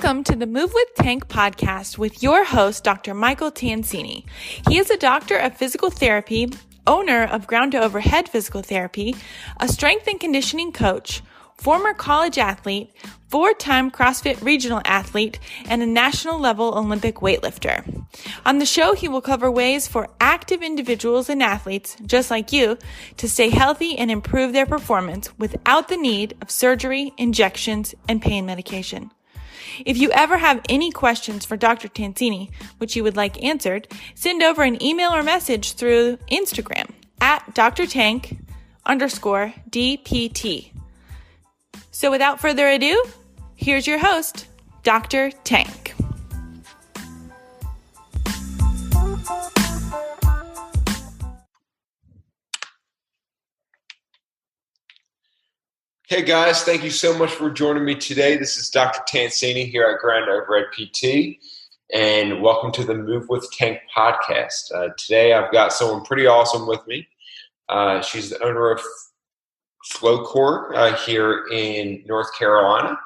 Welcome to the Move with Tank podcast with your host, Dr. Michael Tansini. He is a doctor of physical therapy, owner of Ground to Overhead Physical Therapy, a strength and conditioning coach, former college athlete, 4-time CrossFit regional athlete, and a national level Olympic weightlifter. On the show, he will cover ways for active individuals and athletes, just like you, to stay healthy and improve their performance without the need of surgery, injections, and pain medication. If you ever have any questions for Dr. Tansini, which you would like answered, send over an email or message through Instagram at drtank_DPT. So without further ado, here's your host, Dr. Tank. Hey guys, thank you so much for joining me today. This is Dr. Tansini here at Ground to Overhead PT, and welcome to the Move with Tank podcast. Today I've got someone pretty awesome with me. She's the owner of FlowCorps here in North Carolina.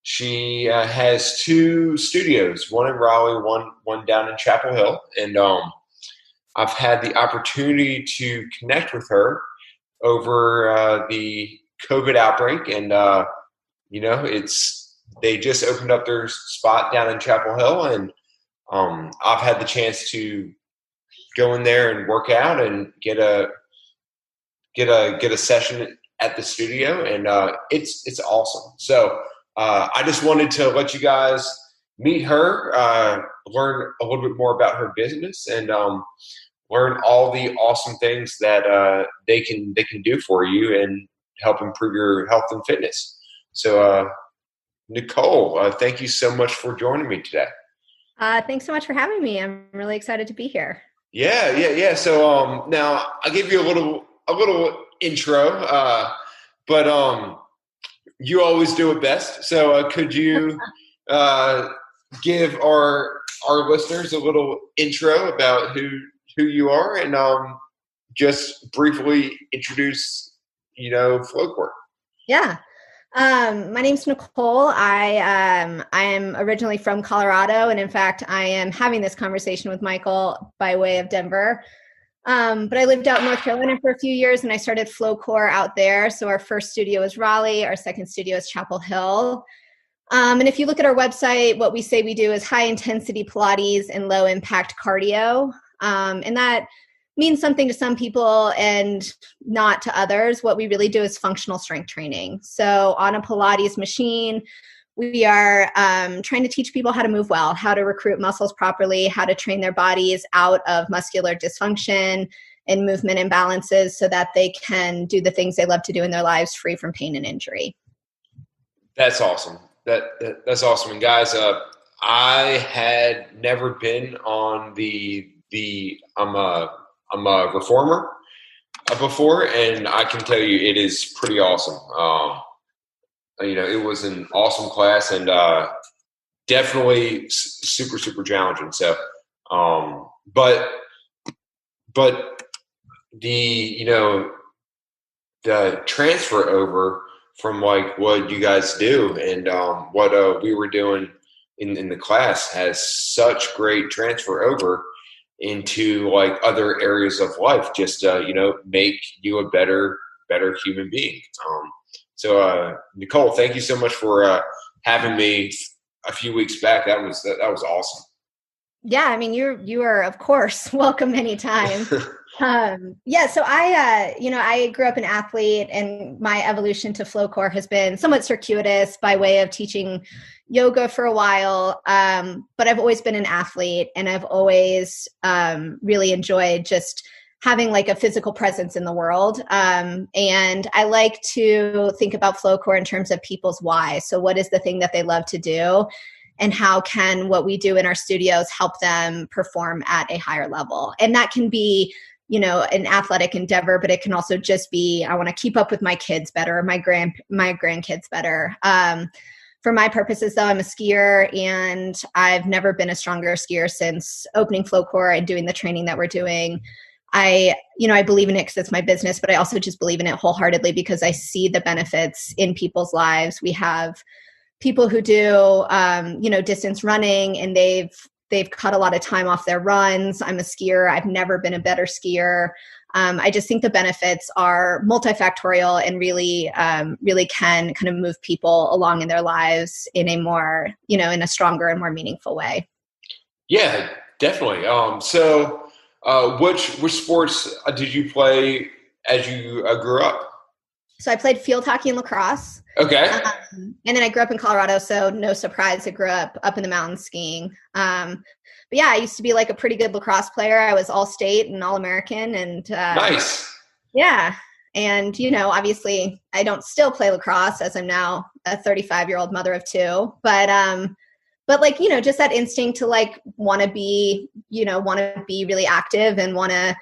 She has 2 studios, one in Raleigh, one down in Chapel Hill, and I've had the opportunity to connect with her over the COVID outbreak, and they just opened up their spot down in Chapel Hill, and I've had the chance to go in there and work out and get a session at the studio, and it's awesome. So I just wanted to let you guys meet her, learn a little bit more about her business, and learn all the awesome things that they can do for you and help improve your health and fitness. So Nicole, thank you so much for joining me today. Thanks so much for having me. I'm really excited to be here. Yeah. So now I'll give you a little intro, but you always do it best. So could you give our listeners a little intro about who you are, and just briefly introduce, FlowCorps. Yeah. My name's Nicole. I am originally from Colorado, and in fact, I am having this conversation with Michael by way of Denver. But I lived out in North Carolina for a few years, and I started FlowCorps out there. So our first studio is Raleigh. Our second studio is Chapel Hill. And if you look at our website, what we say we do is high intensity Pilates and low impact cardio. And that means something to some people and not to others. What we really do is functional strength training. So on a Pilates machine, we are trying to teach people how to move well, how to recruit muscles properly, how to train their bodies out of muscular dysfunction and movement imbalances so that they can do the things they love to do in their lives free from pain and injury. That's awesome. That's awesome. And guys, I had never been on I'm a reformer before, and I can tell you it is pretty awesome. It was an awesome class, and definitely super, super challenging. So, but the transfer over from like what you guys do and what we were doing in the class has such great transfer over into like other areas of life, just make you a better human being. So Nicole, thank you so much for having me a few weeks back. That was awesome. Yeah, I mean, you are of course welcome anytime. So I grew up an athlete, and my evolution to FlowCorps has been somewhat circuitous by way of teaching yoga for a while. But I've always been an athlete, and I've always really enjoyed just having like a physical presence in the world. And I like to think about FlowCorps in terms of people's why. So what is the thing that they love to do? And how can what we do in our studios help them perform at a higher level? And that can be, an athletic endeavor, but it can also just be, I want to keep up with my kids better, or my grandkids better. For my purposes, though, I'm a skier, and I've never been a stronger skier since opening FlowCorps and doing the training that we're doing. I believe in it because it's my business, but I also just believe in it wholeheartedly because I see the benefits in people's lives. We have people who do, distance running, and they've cut a lot of time off their runs. I'm a skier. I've never been a better skier. I just think the benefits are multifactorial and really, really can kind of move people along in their lives in a more, in a stronger and more meaningful way. Yeah, definitely. Which sports did you play as you grew up? So I played field hockey and lacrosse. Okay. And then I grew up in Colorado, so no surprise, I grew up in the mountains skiing. But yeah, I used to be like a pretty good lacrosse player. I was all state and all American, and nice. Yeah. And, obviously I don't still play lacrosse, as I'm now a 35-year-old mother of two, but like, just that instinct to like want to be really active and want to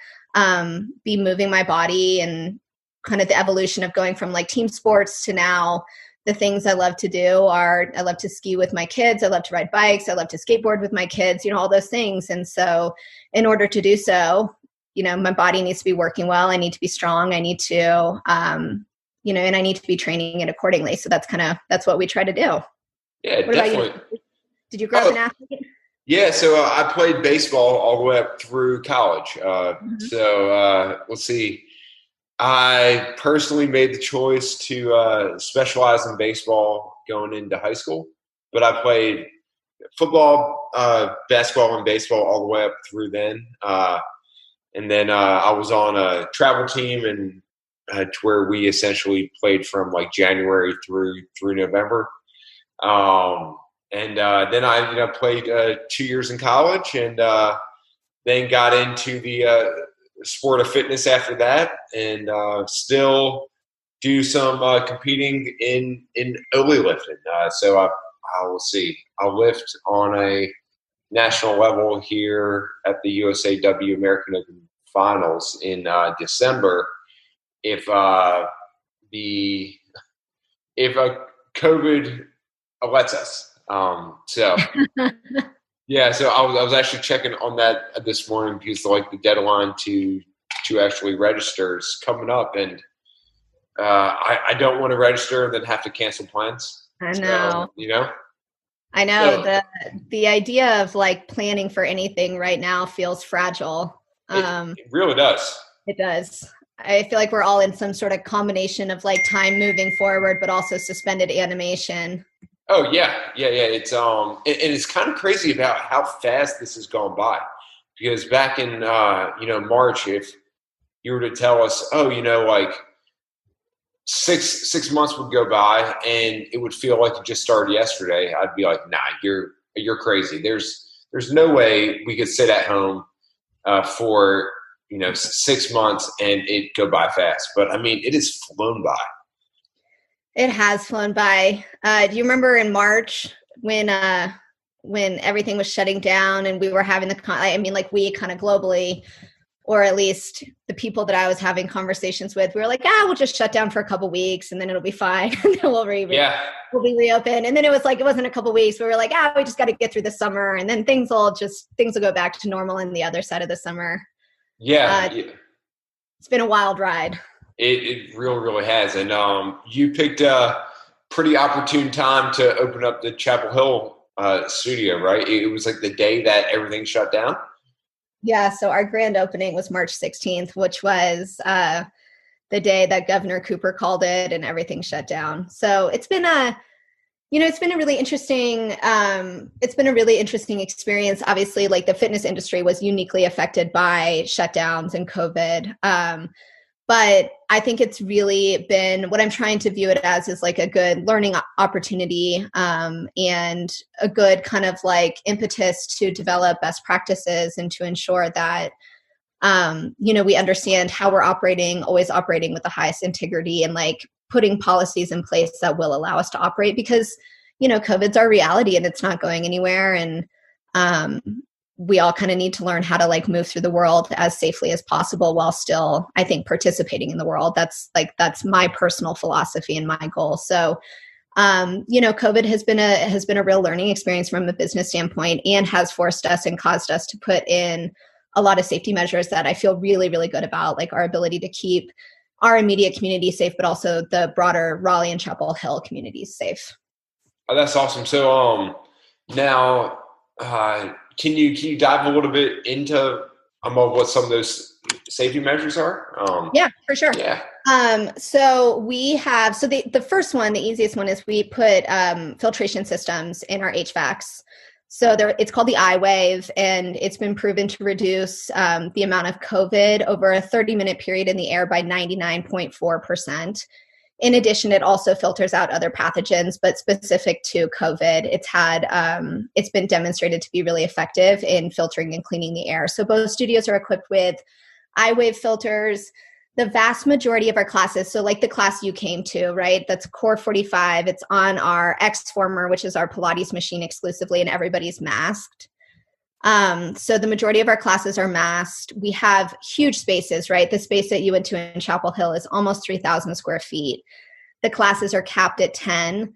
be moving my body, and kind of the evolution of going from like team sports to now the things I love to do are I love to ski with my kids. I love to ride bikes. I love to skateboard with my kids, all those things. And so in order to do so, my body needs to be working well. I need to be strong. I need to, and I need to be training it accordingly. So that's what we try to do. Yeah, what definitely. About you? Did you grow up an athlete? Yeah, so I played baseball all the way up through college. So let's see. I personally made the choice to specialize in baseball going into high school, but I played football, basketball, and baseball all the way up through then. And then I was on a travel team, and to where we essentially played from like January through November. And then I played 2 years in college, and then got into the sport of fitness after that, and still do some competing in Oli lifting. So I will see. I'll lift on a national level here at the USAW American Open Finals in December. If COVID lets us. Yeah, so I was actually checking on that this morning, because like the deadline to actually register is coming up, and I don't want to register and then have to cancel plans. I know. So, I know. So, the idea of like planning for anything right now feels fragile. It really does. It does. I feel like we're all in some sort of combination of like time moving forward, but also suspended animation. Oh yeah. It's and it's kind of crazy about how fast this has gone by, because back in March, if you were to tell us, like 6 months would go by and it would feel like it just started yesterday, I'd be like, nah, you're crazy. There's no way we could sit at home for 6 months and it go by fast. But I mean, it has flown by. It has flown by. Do you remember in March when everything was shutting down and we were having we kind of globally, or at least the people that I was having conversations with, we were like, we'll just shut down for a couple weeks and then it'll be fine. And then we'll be reopened. And then it was like, it wasn't a couple weeks. We were like, we just got to get through the summer. And then things will go back to normal in the other side of the summer. Yeah. It's been a wild ride. It really has. And you picked a pretty opportune time to open up the Chapel Hill studio, right? It was like the day that everything shut down. Yeah. So our grand opening was March 16th, which was the day that Governor Cooper called it and everything shut down. So it's been a really interesting experience. Obviously, like the fitness industry was uniquely affected by shutdowns and COVID. But I think it's really been, what I'm trying to view it as is like a good learning opportunity and a good kind of like impetus to develop best practices and to ensure that, we understand how we're always operating with the highest integrity, and like putting policies in place that will allow us to operate, because, COVID's our reality and it's not going anywhere. And we all kind of need to learn how to like move through the world as safely as possible while still, I think, participating in the world. That's my personal philosophy and my goal. So, COVID has been a real learning experience from a business standpoint, and has forced us and caused us to put in a lot of safety measures that I feel really, really good about, like our ability to keep our immediate community safe, but also the broader Raleigh and Chapel Hill communities safe. Oh, that's awesome. So now can you dive a little bit into what some of those safety measures are? Yeah, for sure. Yeah. So the first one, the easiest one, is we put filtration systems in our HVACs. So it's called the iWave, and it's been proven to reduce the amount of COVID over a 30-minute period in the air by 99.4%. In addition, it also filters out other pathogens, but specific to COVID, it's been demonstrated to be really effective in filtering and cleaning the air. So both studios are equipped with iWave filters. The vast majority of our classes, so like the class you came to, right? That's Core 45. It's on our X-Former, which is our Pilates machine exclusively, and everybody's masked. So the majority of our classes are masked. We have huge spaces, right? The space that you went to in Chapel Hill is almost 3,000 square feet. The classes are capped at 10.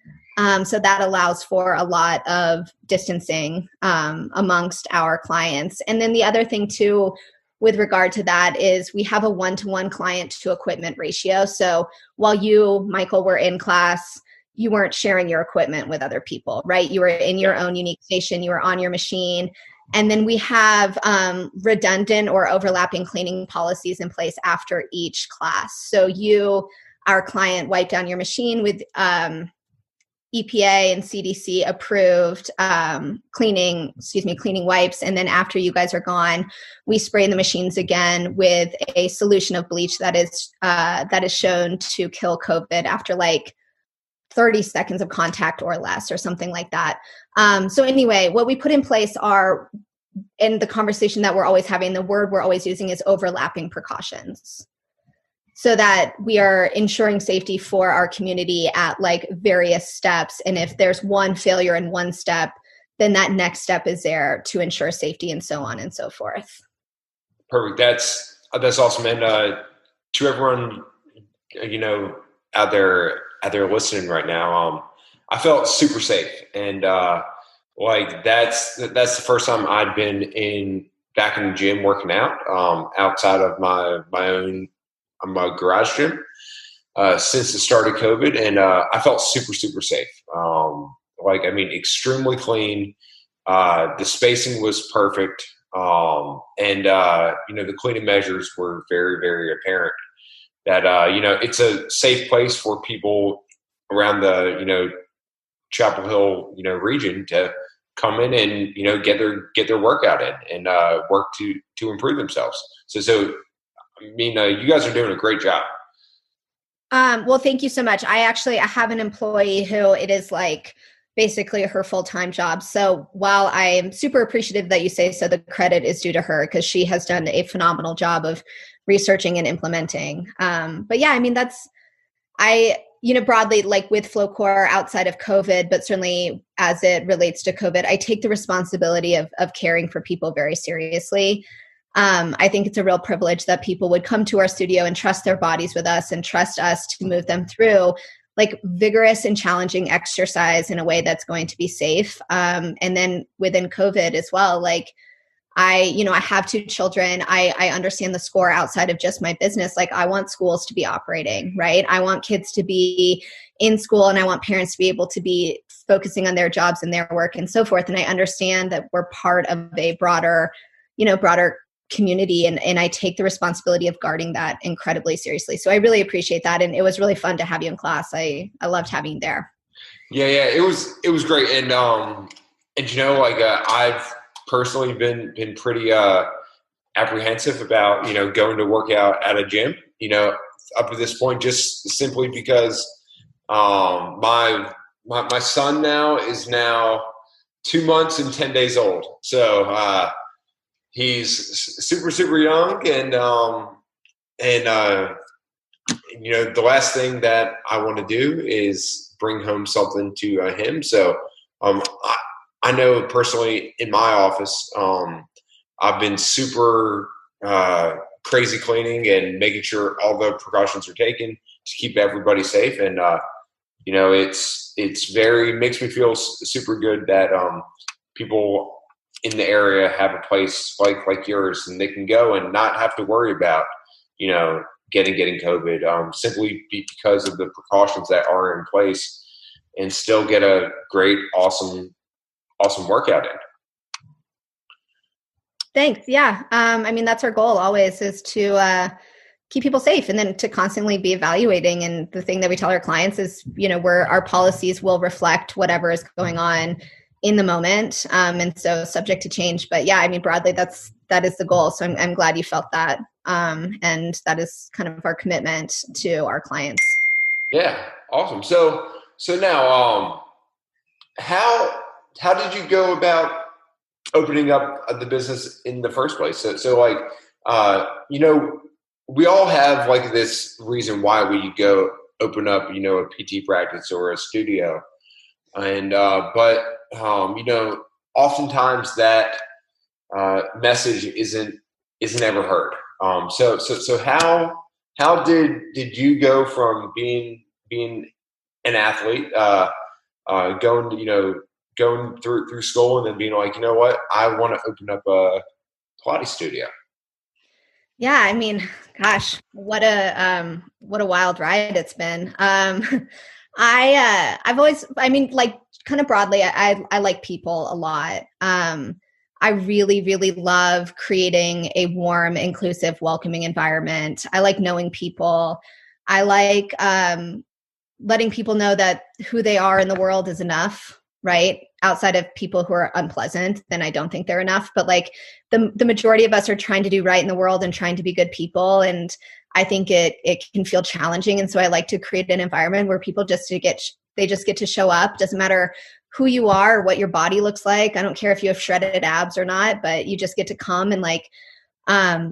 So that allows for a lot of distancing amongst our clients. And then the other thing too, with regard to that, is we have a 1-to-1 client to equipment ratio. So while you, Michael, were in class, you weren't sharing your equipment with other people, right? You were in your own unique station. You were on your machine. And then we have redundant or overlapping cleaning policies in place after each class. So you, our client, wipe down your machine with EPA and CDC approved cleaning wipes. And then after you guys are gone, we spray the machines again with a solution of bleach that is shown to kill COVID after like 30 seconds of contact or less, or something like that. So anyway, what we put in place are, in the conversation that we're always having, the word we're always using is overlapping precautions, so that we are ensuring safety for our community at like various steps. And if there's one failure in one step, then that next step is there to ensure safety, and so on and so forth. Perfect. That's awesome. And to everyone, out there listening right now, I felt super safe, and that's the first time I'd been back in the gym working out outside of my own garage gym since the start of COVID, and I felt super, super safe. Extremely clean. The spacing was perfect, and the cleaning measures were very, very apparent. That it's a safe place for people around the Chapel Hill region to come in and get their workout in and work to improve themselves. So you guys are doing a great job. Well, thank you so much. I have an employee who it is like basically her full-time job. So while I am super appreciative that you say so, the credit is due to her, because she has done a phenomenal job of researching and implementing. But yeah, I mean, broadly, like with FlowCorps outside of COVID, but certainly as it relates to COVID, I take the responsibility of caring for people very seriously. I think it's a real privilege that people would come to our studio and trust their bodies with us and trust us to move them through like vigorous and challenging exercise in a way that's going to be safe. And then within COVID as well, like I have 2 children. I understand the score outside of just my business. Like I want schools to be operating, right? I want kids to be in school, and I want parents to be able to be focusing on their jobs and their work and so forth. And I understand that we're part of a broader community, and I take the responsibility of guarding that incredibly seriously. So I really appreciate that. And it was really fun to have you in class. I loved having you there. Yeah, it was great. And I've personally been pretty apprehensive about going to work out at a gym up to this point, just simply because my son now is 2 months and 10 days old, so he's super, super young, and the last thing that I want to do is bring home something to him. So I know personally in my office, I've been super crazy cleaning and making sure all the precautions are taken to keep everybody safe. And, makes me feel super good that people in the area have a place like yours, and they can go and not have to worry about, getting COVID, simply because of the precautions that are in place. and still get a great, awesome workout in. Thanks. Yeah. I mean, that's our goal always, is to keep people safe, and then to constantly be evaluating. And the thing that we tell our clients is, our policies will reflect whatever is going on in the moment. And so subject to change. But yeah, I mean, broadly, that is the goal. So I'm glad you felt that. And that is kind of our commitment to our clients. Yeah. Awesome. So now, how did you go about opening up the business in the first place? So like, we all have like this reason why we go open up, a PT practice or a studio. And, but oftentimes that, message isn't ever heard. So how did you go from being an athlete, going through school, and then being like, what, I want to open up a Pilates studio? Yeah, I mean, gosh, what a wild ride it's been. I've always, like, kind of broadly, I like people a lot. I really, really love creating a warm, inclusive, welcoming environment. I like knowing people. I like letting people know that who they are in the world is enough, right? Outside of people who are unpleasant, then I don't think they're enough. But like the majority of us are trying to do right in the world and trying to be good people. And I think it can feel challenging. And so I like to create an environment where people just get to show up. Doesn't matter who you are, what your body looks like. I don't care if you have shredded abs or not, but you just get to come and like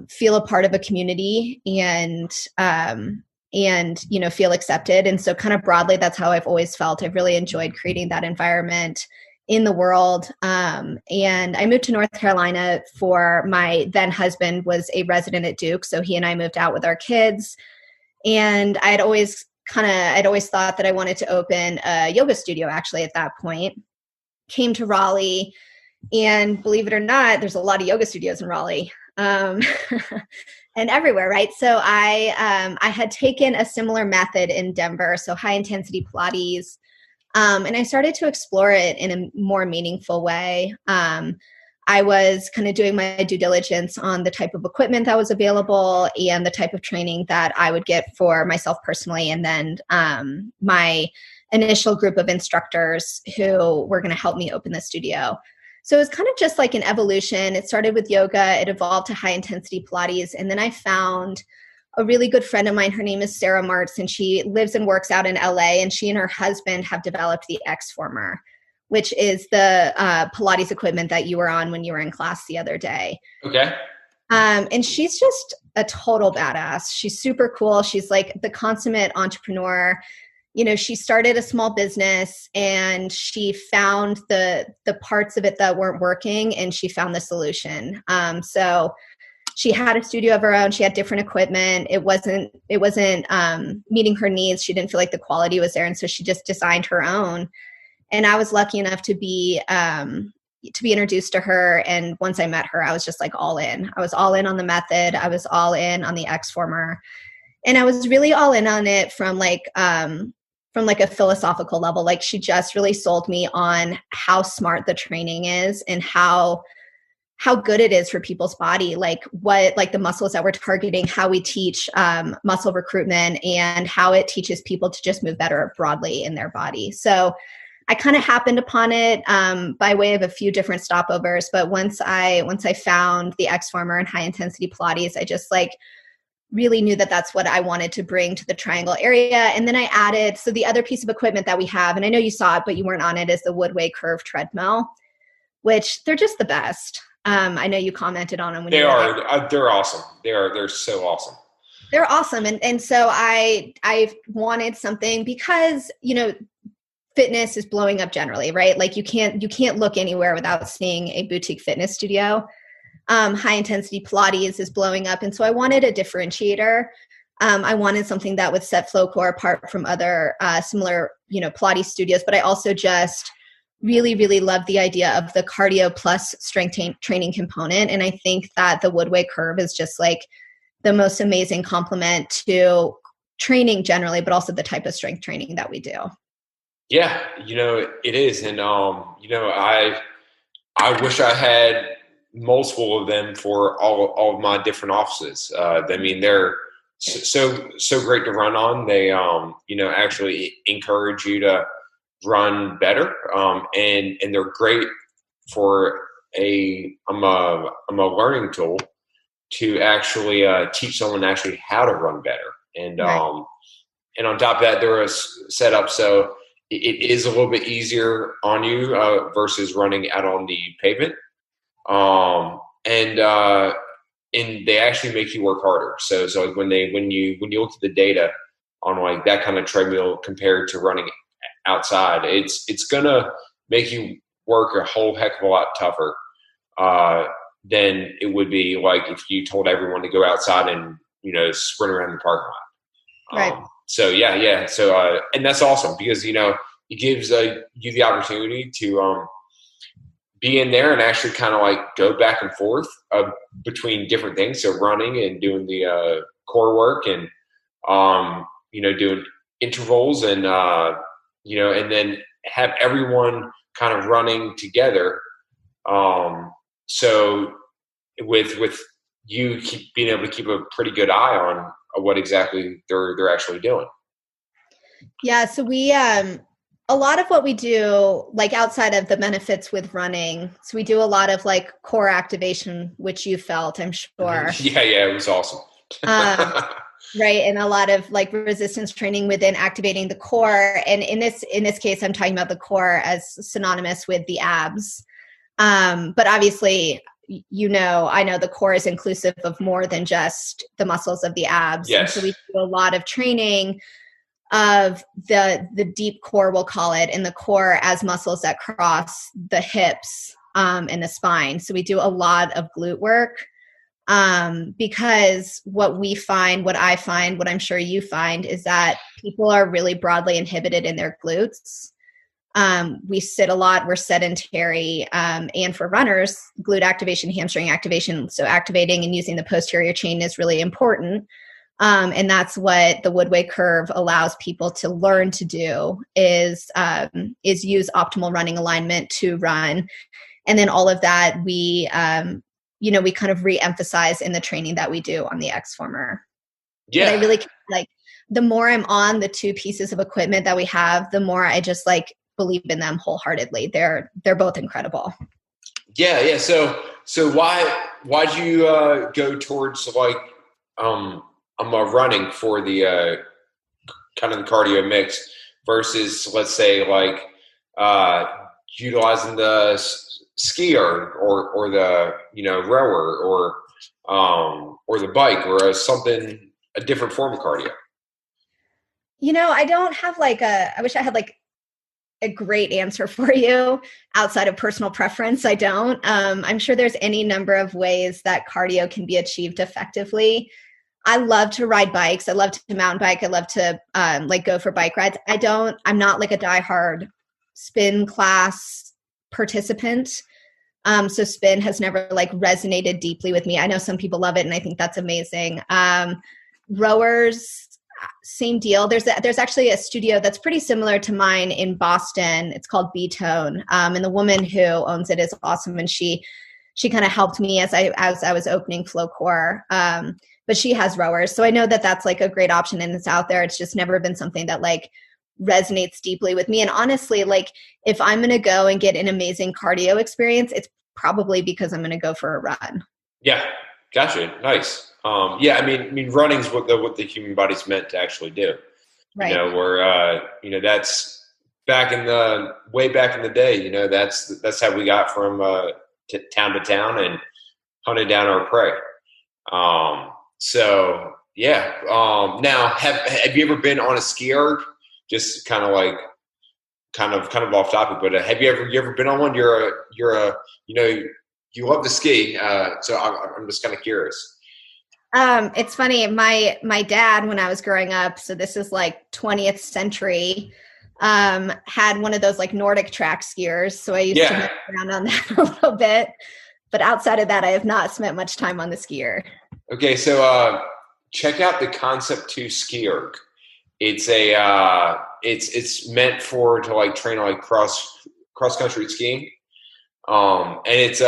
feel a part of a community and feel accepted. And so kind of broadly, that's how I've always felt. I've really enjoyed creating that environment in the world. And I moved to North Carolina for my then husband was a resident at Duke. So he and I moved out with our kids. And I'd always thought that I wanted to open a yoga studio actually at that point. Came to Raleigh, and believe it or not, there's a lot of yoga studios in Raleigh. And everywhere, right? So I had taken a similar method in Denver, so high intensity Pilates, and I started to explore it in a more meaningful way. I was kind of doing my due diligence on the type of equipment that was available and the type of training that I would get for myself personally, and then my initial group of instructors who were going to help me open the studio. So it was kind of just like an evolution. It started with yoga, it evolved to high intensity Pilates. And then I found a really good friend of mine. Her name is Sarah Martz, and she lives and works out in LA. And she and her husband have developed the X-Former, which is the Pilates equipment that you were on when you were in class the other day. Okay. And she's just a total badass. She's super cool. She's like the consummate entrepreneur. She started a small business, and she found the parts of it that weren't working, and she found the solution. So she had a studio of her own. She had different equipment. It wasn't meeting her needs. She didn't feel like the quality was there. And so she just designed her own. And I was lucky enough to be introduced to her. And once I met her, I was just like all in. I was all in on the method. I was all in on the X-Former. And I was really all in on it from a philosophical level. Like, she just really sold me on how smart the training is and how good it is for people's body, like the muscles that we're targeting, how we teach muscle recruitment, and how it teaches people to just move better broadly in their body. So I kind of happened upon it by way of a few different stopovers. But once I found the X-Former and high intensity Pilates, I just really knew that that's what I wanted to bring to the Triangle area. And then I added, so the other piece of equipment that we have, and I know you saw it, but you weren't on it, is the Woodway Curve treadmill, which they're just the best. I know you commented on them. They're awesome. They're so awesome. They're awesome. And so I wanted something because, fitness is blowing up generally, right? Like you can't look anywhere without seeing a boutique fitness studio. High intensity Pilates is blowing up. And so I wanted a differentiator. I wanted something that would set FlowCorps apart from other similar, Pilates studios. But I also just really, really love the idea of the cardio plus strength training component. And I think that the Woodway Curve is just like the most amazing complement to training generally, but also the type of strength training that we do. Yeah, it is. And, I wish I had multiple of them for all of my different offices. I mean, they're so great to run on. They, actually encourage you to run better. And they're great for I'm a learning tool to actually teach someone actually how to run better. And, Right. and on top of that, they're set up so it is a little bit easier on you versus running out on the pavement. And they actually make you work harder. So like when you look at the data on like that kind of treadmill compared to running outside, it's gonna make you work a whole heck of a lot tougher than it would be like if you told everyone to go outside and sprint around the parking lot. Right. So yeah. So and that's awesome because it gives you the opportunity to be in there and actually kind of like go back and forth between different things. So running and doing the core work and doing intervals and and then have everyone kind of running together. So with you being able to keep a pretty good eye on what exactly they're actually doing. Yeah. So we, a lot of what we do, like outside of the benefits with running, so we do a lot of like core activation, which you felt, I'm sure. Yeah, it was awesome. Right. And a lot of like resistance training within activating the core. And in this case, I'm talking about the core as synonymous with the abs. But obviously, I know the core is inclusive of more than just the muscles of the abs. Yes. And so we do a lot of training of the deep core, we'll call it, and the core as muscles that cross the hips and the spine. So we do a lot of glute work because what I find, what I'm sure you find, is that people are really broadly inhibited in their glutes. We sit a lot, we're sedentary, and for runners, glute activation, hamstring activation, so activating and using the posterior chain is really important. And that's what the Woodway curve allows people to learn to do is use optimal running alignment to run. And then all of that we kind of re-emphasize in the training that we do on the X-Former. Yeah. But I really like the more I'm on the two pieces of equipment that we have, the more I just like believe in them wholeheartedly. They're both incredible. Yeah. So why'd you go towards like running for the kind of the cardio mix versus, let's say, like utilizing the skierg or the rower or the bike or a different form of cardio? I don't have I wish I had like a great answer for you outside of personal preference. I don't. I'm sure there's any number of ways that cardio can be achieved effectively. I love to ride bikes. I love to mountain bike. I love to go for bike rides. I'm not like a diehard spin class participant. So spin has never like resonated deeply with me. I know some people love it and I think that's amazing. Rowers, same deal. There's actually a studio that's pretty similar to mine in Boston. It's called B-Tone. And the woman who owns it is awesome. And she kind of helped me as I was opening FlowCorps. But she has rowers. So I know that that's like a great option and it's out there. It's just never been something that like resonates deeply with me. And honestly, like if I'm going to go and get an amazing cardio experience, it's probably because I'm going to go for a run. Yeah. Gotcha. Nice. I mean, running's what the human body's meant to actually do. Right. That's way back in the day, that's how we got from town to town and hunted down our prey. Now have you ever been on a skierg? Just kind of off topic, but have you ever been on one? You love to ski. So I'm just kind of curious. It's funny. My dad, when I was growing up, so this is like 20th century, had one of those like Nordic track skiers. So I used to mess around on that a little bit, but outside of that, I have not spent much time on the skier. Okay. So, check out the Concept 2 skierg. It's a it's meant to like train like cross country skiing. And it's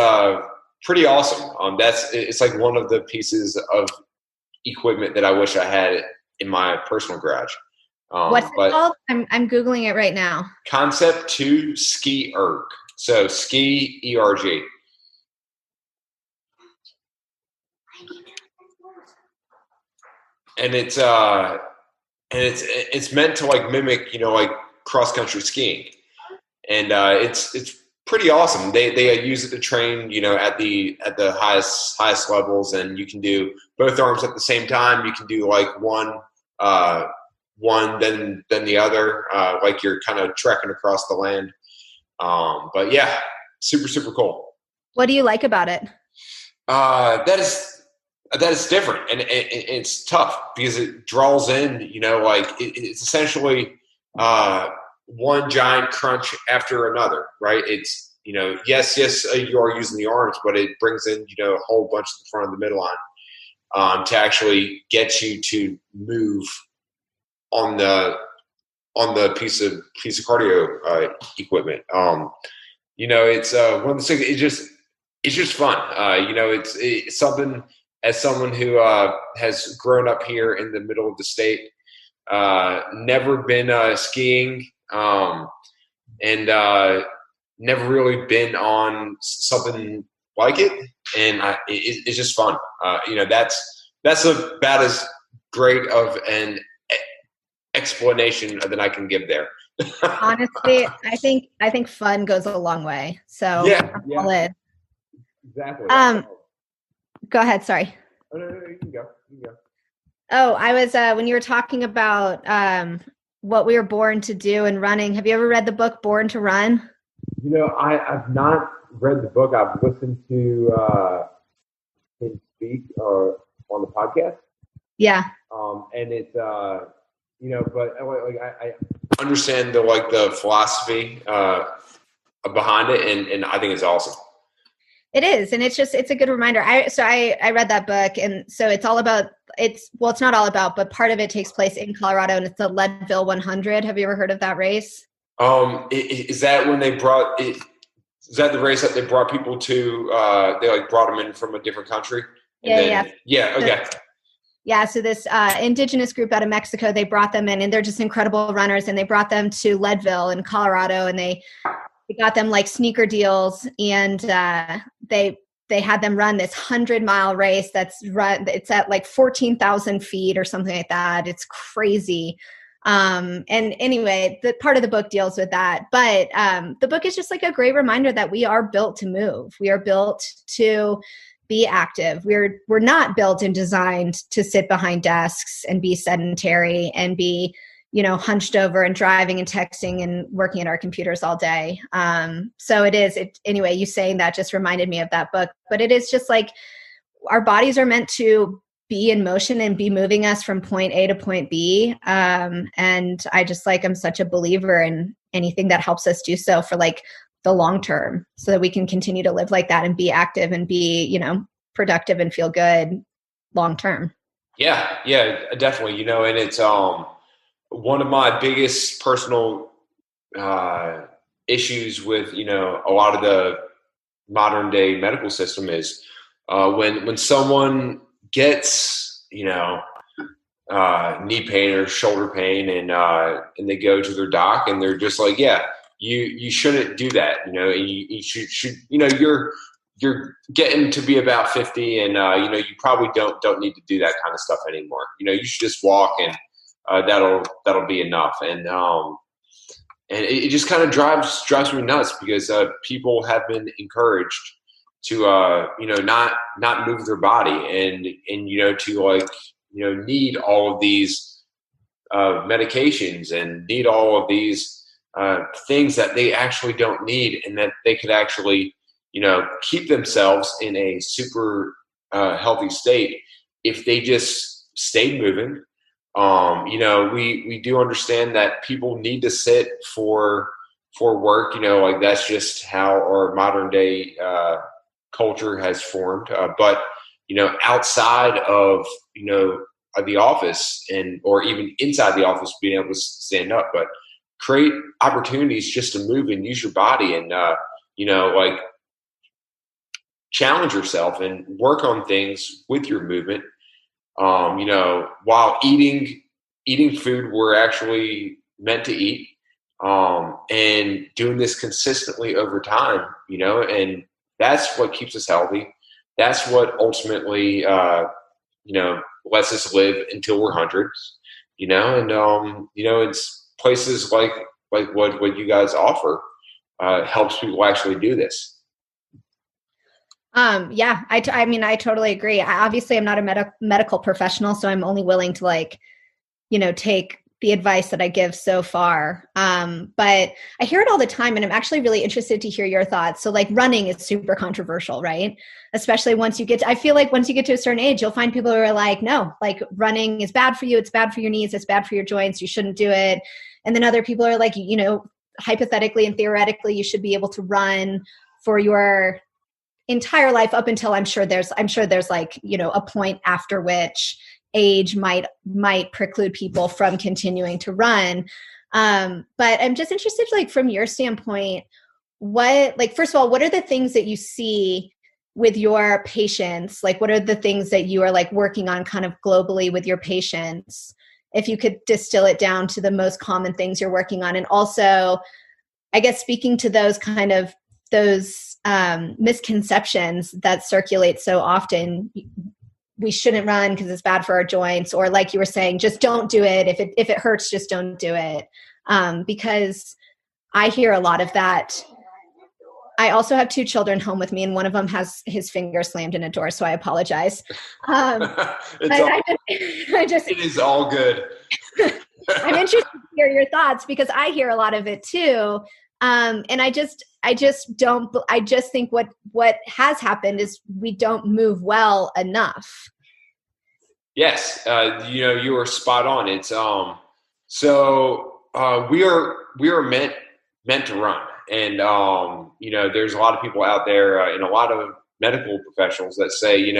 pretty awesome. It's like one of the pieces of equipment that I wish I had in my personal garage. What's it called? I'm Googling it right now. Concept 2 skierg. So ski ERG. And it's meant to like mimic, like cross country skiing. And it's pretty awesome. They use it to train, at the highest levels, and you can do both arms at the same time. You can do like one then the other, like you're kind of trekking across the land. But yeah, super, super cool. What do you like about it? That is different, and it's tough because it draws in, like it's essentially one giant crunch after another, right? It's, yes, you are using the arms, but it brings in, a whole bunch of the front of the midline to actually get you to move on the piece of cardio equipment. It's one of the things. It's just fun. It's something, as someone who has grown up here in the middle of the state, never been skiing, and never really been on something like it, and it's just fun. That's about as great of an explanation that I can give there. Honestly, I think fun goes a long way. So yeah. Exactly. Go ahead. Sorry. Oh, no, you can go. Oh, I was when you were talking about what we were born to do and running. Have you ever read the book Born to Run? I've not read the book. I've listened to him speak on the podcast. Yeah. And it's but I understand the philosophy behind it, and I think it's awesome. It is. And it's a good reminder. I read that book, and so it's all about, it's not all about, but part of it takes place in Colorado, and it's the Leadville 100. Have you ever heard of that race? Is that when they brought it? Is that the race that they brought people to? They brought them in from a different country. Yeah. Okay. Yeah. So this indigenous group out of Mexico, they brought them in, and they're just incredible runners. And they brought them to Leadville in Colorado, and they got them like sneaker deals, and they had them run this 100-mile race. It's at like 14,000 feet or something like that. It's crazy. And anyway, the part of the book deals with that, but the book is just like a great reminder that we are built to move. We are built to be active. We're not built and designed to sit behind desks and be sedentary and be, hunched over and driving and texting and working at our computers all day. So anyway, you saying that just reminded me of that book, but it is just like our bodies are meant to be in motion and be moving us from point A to point B. And I just I'm such a believer in anything that helps us do so for the long term, so that we can continue to live like that and be active and be, productive and feel good long term. Yeah, definitely. And it's one of my biggest personal issues with, a lot of the modern day medical system is when someone gets, knee pain or shoulder pain, and they go to their doc, and they're just like, yeah, you shouldn't do that. You should, you're getting to be about 50, and you probably don't need to do that kind of stuff anymore. You should just walk, and that'll be enough. And it just kind of drives me nuts, because people have been encouraged to not move their body, and to need all of these medications, and need all of these things that they actually don't need, and that they could actually keep themselves in a super healthy state if they just stayed moving. We do understand that people need to sit for work. That's just how our modern day culture has formed. But outside of the office, or even inside the office, being able to stand up. But create opportunities just to move and use your body and, like challenge yourself and work on things with your movement. While eating food we're actually meant to eat, and doing this consistently over time, and that's what keeps us healthy. That's what ultimately, lets us live until we're hundreds, it's places like what you guys offer, helps people actually do this. Yeah, I mean, I totally agree. Obviously I'm not a medical professional, so I'm only willing to take the advice that I give so far. But I hear it all the time, and I'm actually really interested to hear your thoughts. So running is super controversial, right? Especially I feel like once you get to a certain age, you'll find people who are like, no, running is bad for you. It's bad for your knees. It's bad for your joints. You shouldn't do it. And then other people are like, hypothetically and theoretically, you should be able to run for your entire life up until I'm sure there's a point after which age might preclude people from continuing to run. But I'm just interested, from your standpoint, first of all, what are the things that you see with your patients? What are the things that you are working on kind of globally with your patients? If you could distill it down to the most common things you're working on. And also, I guess, speaking to those misconceptions that circulate so often. We shouldn't run because it's bad for our joints, or like you were saying, just don't do it. If it hurts, just don't do it. Because I hear a lot of that. I also have 2 children home with me, and one of them has his finger slammed in a door, so I apologize. It is all good. I'm interested to hear your thoughts, because I hear a lot of it too. And I just think what has happened is we don't move well enough. Yes. You are spot on. It's, we are meant to run. And, there's a lot of people out there, and a lot of medical professionals that say,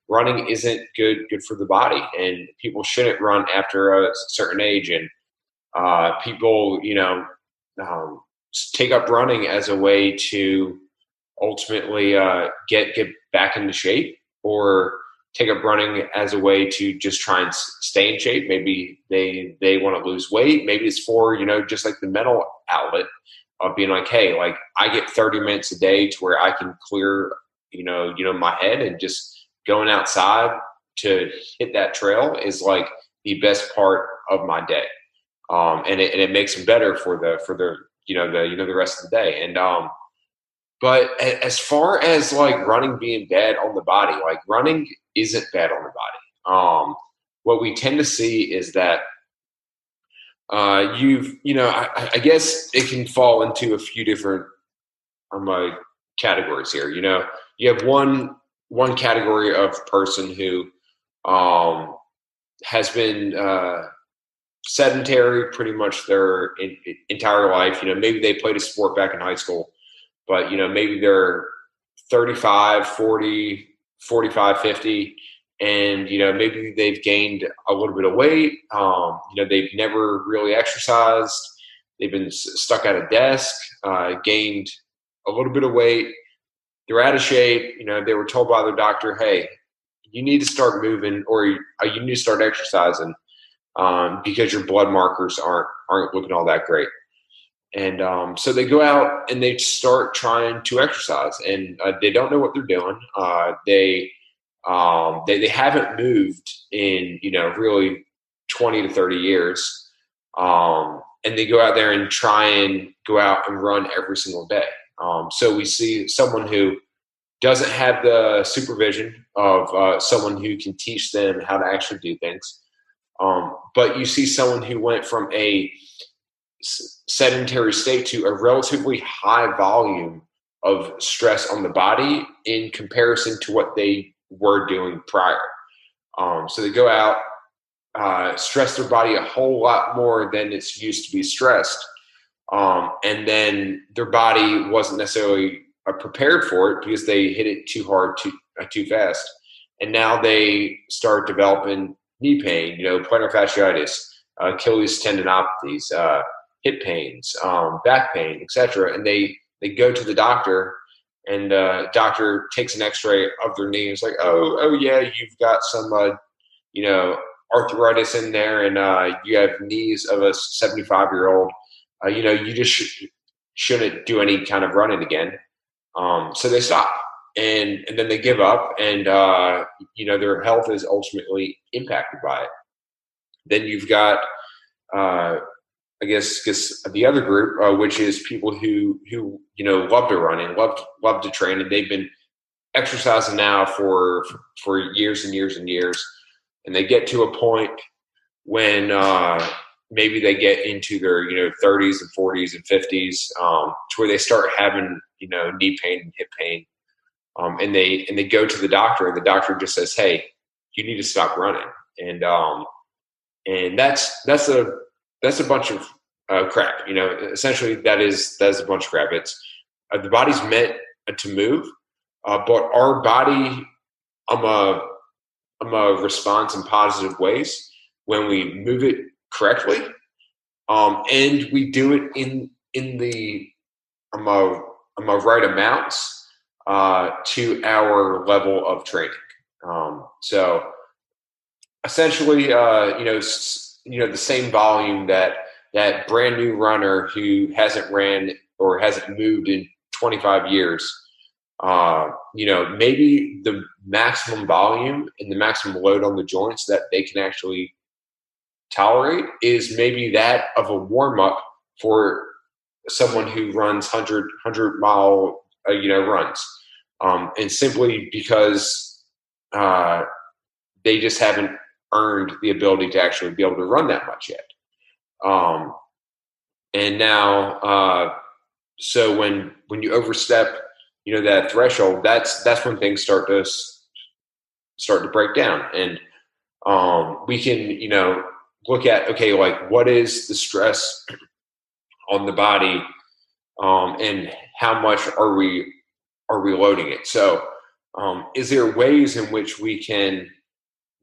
running isn't good for the body, and people shouldn't run after a certain age. And, people, take up running as a way to ultimately get back into shape, or take up running as a way to just try and stay in shape. Maybe they want to lose weight. Maybe it's for, just like the mental outlet of being like, hey, I get 30 minutes a day to where I can clear, my head, and just going outside to hit that trail is the best part of my day. And it makes them better for the rest of the day. And, but as far as running being bad on the body, running isn't bad on the body. What we tend to see is that, I guess it can fall into a few different, categories here. You have one category of person who, has been, sedentary pretty much their entire life. Maybe they played a sport back in high school, but maybe they're 35, 40, 45, 50, and maybe they've gained a little bit of weight. They've never really exercised. They've been stuck at a desk, gained a little bit of weight. They're out of shape. They were told by their doctor, hey, you need to start moving, or you need to start exercising, because your blood markers aren't looking all that great. And so they go out and they start trying to exercise, and they don't know what they're doing. They haven't moved in, really 20 to 30 years. And they go out there and try and go out and run every single day. So we see someone who doesn't have the supervision of someone who can teach them how to actually do things. But you see someone who went from a sedentary state to a relatively high volume of stress on the body in comparison to what they were doing prior. So they go out, stress their body a whole lot more than it's used to be stressed. And then their body wasn't necessarily prepared for it because they hit it too hard, too fast. And now they start developing knee pain, plantar fasciitis, Achilles tendinopathies, hip pains, back pain, etc. And they go to the doctor, and doctor takes an X-ray of their knee. It's like, oh yeah, you've got some arthritis in there, and you have knees of a 75-year-old. You just shouldn't do any kind of running again. So they stop, and then they give up, and their health is ultimately impacted by it. Then you've got, I guess the other group, which is people who love to run and love to train, and they've been exercising now for years and years and years, and they get to a point when maybe they get into their 30s and 40s and 50s, to where they start having knee pain and hip pain, and they go to the doctor, and the doctor just says, "Hey, you need to stop running," and that's a bunch of crap. Essentially that is a bunch of crap. It's the body's meant to move, but our body responds in positive ways when we move it correctly, and we do it in the right amounts to our level of training. So essentially, the same volume that brand new runner who hasn't ran or hasn't moved in 25 years, maybe the maximum volume and the maximum load on the joints that they can actually tolerate is maybe that of a warm-up for someone who runs 100-mile runs, and simply because they just haven't earned the ability to actually be able to run that much yet. And now, so when you overstep, that threshold, that's when things start to break down, and we can look at, okay, like, what is the stress on the body, and how much are we loading it? So, is there ways in which we can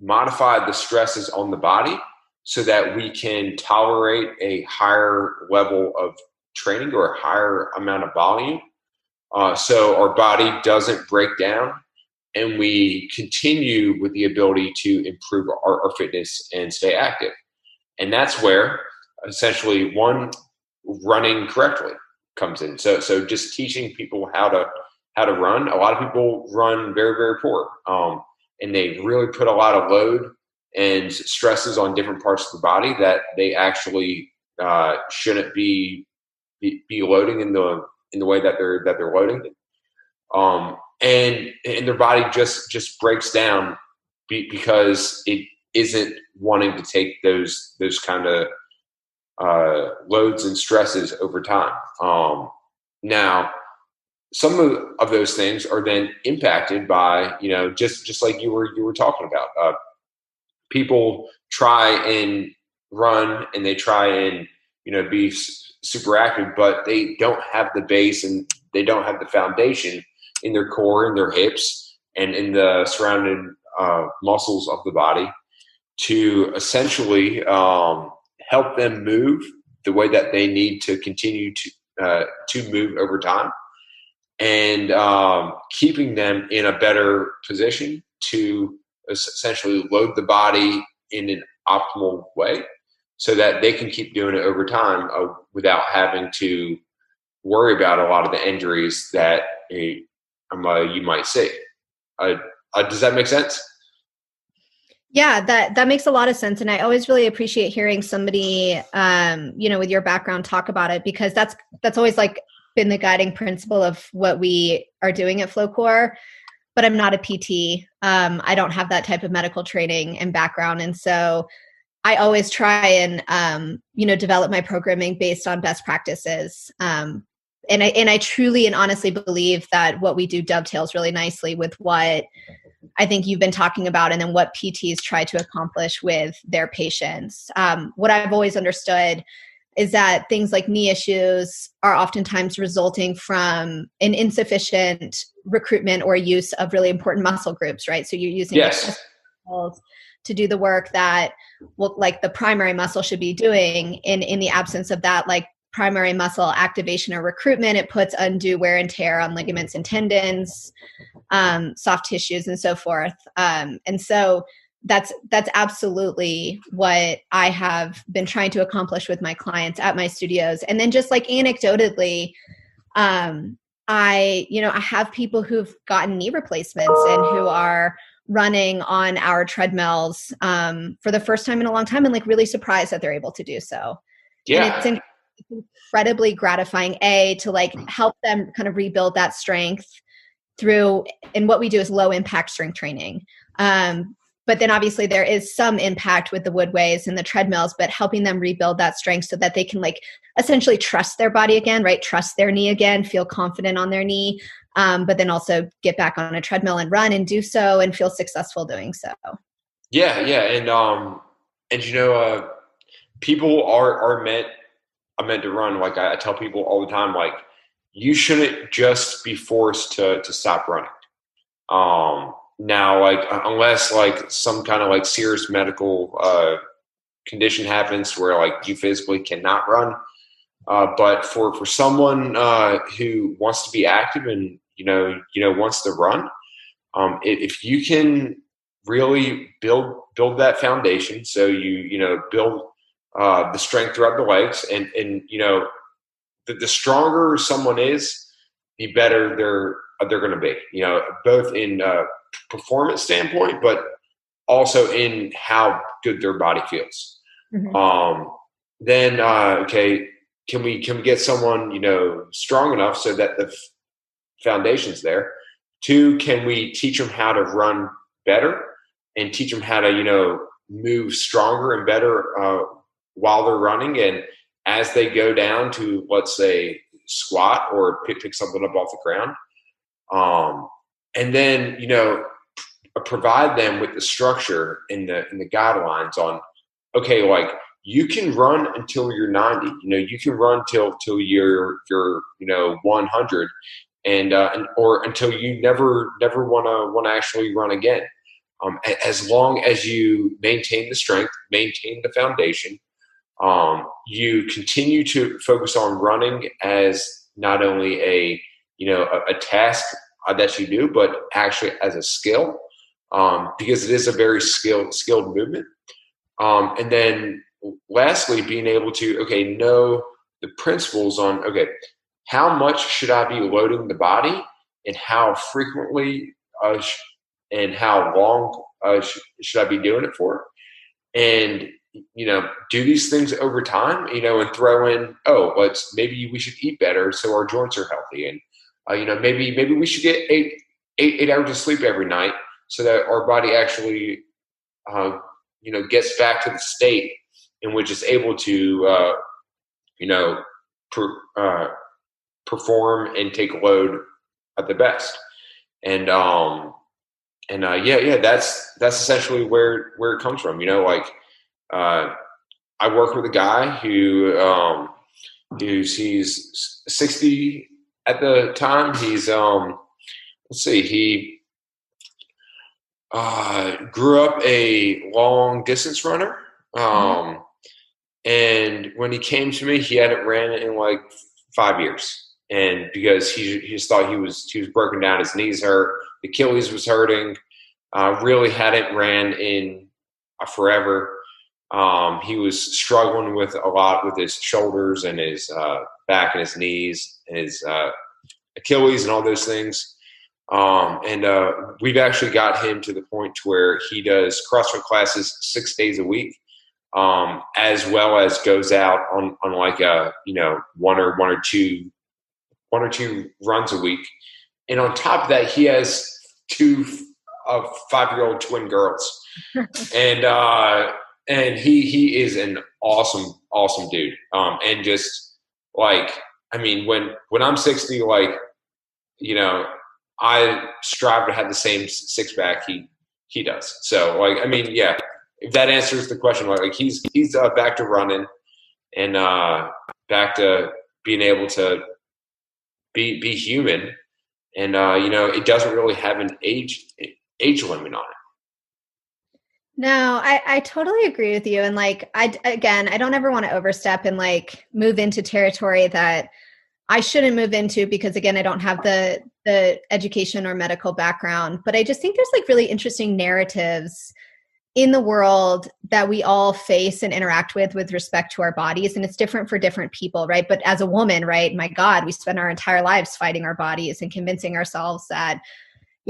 modify the stresses on the body so that we can tolerate a higher level of training or a higher amount of volume, so our body doesn't break down and we continue with the ability to improve our fitness and stay active? And that's where essentially running correctly comes in. So just teaching people how to run. A lot of people run very, very poor, and they really put a lot of load and stresses on different parts of the body that they actually shouldn't be loading in the way that they're loading, and their body just breaks down because it isn't wanting to take those kind of loads and stresses over time. Now, some of those things are then impacted by, just like you were talking about. People try and run and they try and, be super active, but they don't have the base and they don't have the foundation in their core, in their hips, and in the surrounding muscles of the body to essentially help them move the way that they need to continue to move over time, and keeping them in a better position to essentially load the body in an optimal way so that they can keep doing it over time without having to worry about a lot of the injuries that you might see. Does that make sense? Yeah, that makes a lot of sense. And I always really appreciate hearing somebody, with your background talk about it, because that's always been the guiding principle of what we are doing at FlowCorps. But I'm not a PT. I don't have that type of medical training and background. And so I always try and, develop my programming based on best practices. And I truly and honestly believe that what we do dovetails really nicely with what I think you've been talking about, and then what PTs try to accomplish with their patients. What I've always understood is that things like knee issues are oftentimes resulting from an insufficient recruitment or use of really important muscle groups, right? So you're using muscles to do the work that like the primary muscle should be doing. In the absence of that, like primary muscle activation or recruitment, it puts undue wear and tear on ligaments and tendons, soft tissues, and so forth. And so that's absolutely what I have been trying to accomplish with my clients at my studios. And then just like anecdotally, I have people who've gotten knee replacements and who are running on our treadmills for the first time in a long time, and like really surprised that they're able to do so. Yeah. And it's incredibly gratifying, to like help them kind of rebuild that strength through, and what we do is low impact strength training. But then obviously there is some impact with the woodways and the treadmills, but helping them rebuild that strength so that they can like essentially trust their body again, right? Trust their knee again, feel confident on their knee, but then also get back on a treadmill and run and do so and feel successful doing so. Yeah. And people are meant to run. Like I tell people all the time, like you shouldn't just be forced to stop running. Now, like unless like some kind of like serious medical condition happens where like you physically cannot run, but for someone who wants to be active and wants to run, if you can really build that foundation, so you build the strength throughout the legs, and the stronger someone is, the better they're going to be. Both in performance standpoint, but also in how good their body feels. Mm-hmm. Then can we get someone strong enough so that the foundation's there? 2, can we teach them how to run better and teach them how to move stronger and better while they're running, and as they go down to, let's say, squat or pick something up off the ground, and then provide them with the structure and the guidelines on, okay, like you can run until you're 90, you can run till you're 100, and or until you never want to actually run again, as long as you maintain the strength, maintain the foundation. You continue to focus on running as not only a task that you do, but actually as a skill, because it is a very skilled movement. And then lastly, being able to, know the principles on, how much should I be loading the body, and how frequently and how long should I be doing it for? And do these things over time, and throw in, maybe we should eat better so our joints are healthy. And, maybe we should get eight hours of sleep every night so that our body actually, gets back to the state in which it's able to, perform and take load at the best. And that's essentially where it comes from. I work with a guy he's 60 at the time. He's he grew up a long distance runner. And when he came to me, he hadn't ran in like 5 years. And because he just thought he was broken down, his knees hurt, the Achilles was hurting, really hadn't ran in forever. He was struggling with a lot with his shoulders and his back and his knees and his Achilles and all those things. And we've actually got him to the point to where he does CrossFit classes 6 days a week, as well as goes out on like a one or two runs a week. And on top of that, he has 2 5-year-old twin girls. And he is an awesome dude. And just like, when I'm 60, like, I strive to have the same six pack he does. So like, if that answers the question, like he's back to running and back to being able to be human. And, it doesn't really have an age limit on it. No, I totally agree with you. And like, I don't ever want to overstep and like move into territory that I shouldn't move into because again, I don't have the education or medical background, but I just think there's like really interesting narratives in the world that we all face and interact with respect to our bodies. And it's different for different people, right? But as a woman, right, my God, we spend our entire lives fighting our bodies and convincing ourselves that,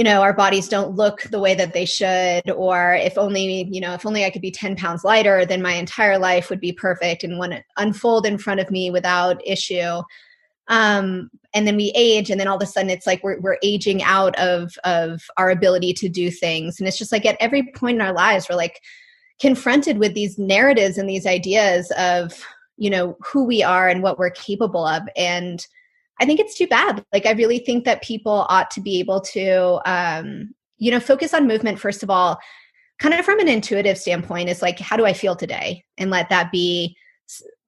our bodies don't look the way that they should, or if only I could be 10 pounds lighter, then my entire life would be perfect and want to unfold in front of me without issue. And then we age, and then all of a sudden it's like we're aging out of our ability to do things. And it's just like at every point in our lives, we're like confronted with these narratives and these ideas of, who we are and what we're capable of. And I think it's too bad. Like, I really think that people ought to be able to, focus on movement, first of all, kind of from an intuitive standpoint, is like, how do I feel today? And let that be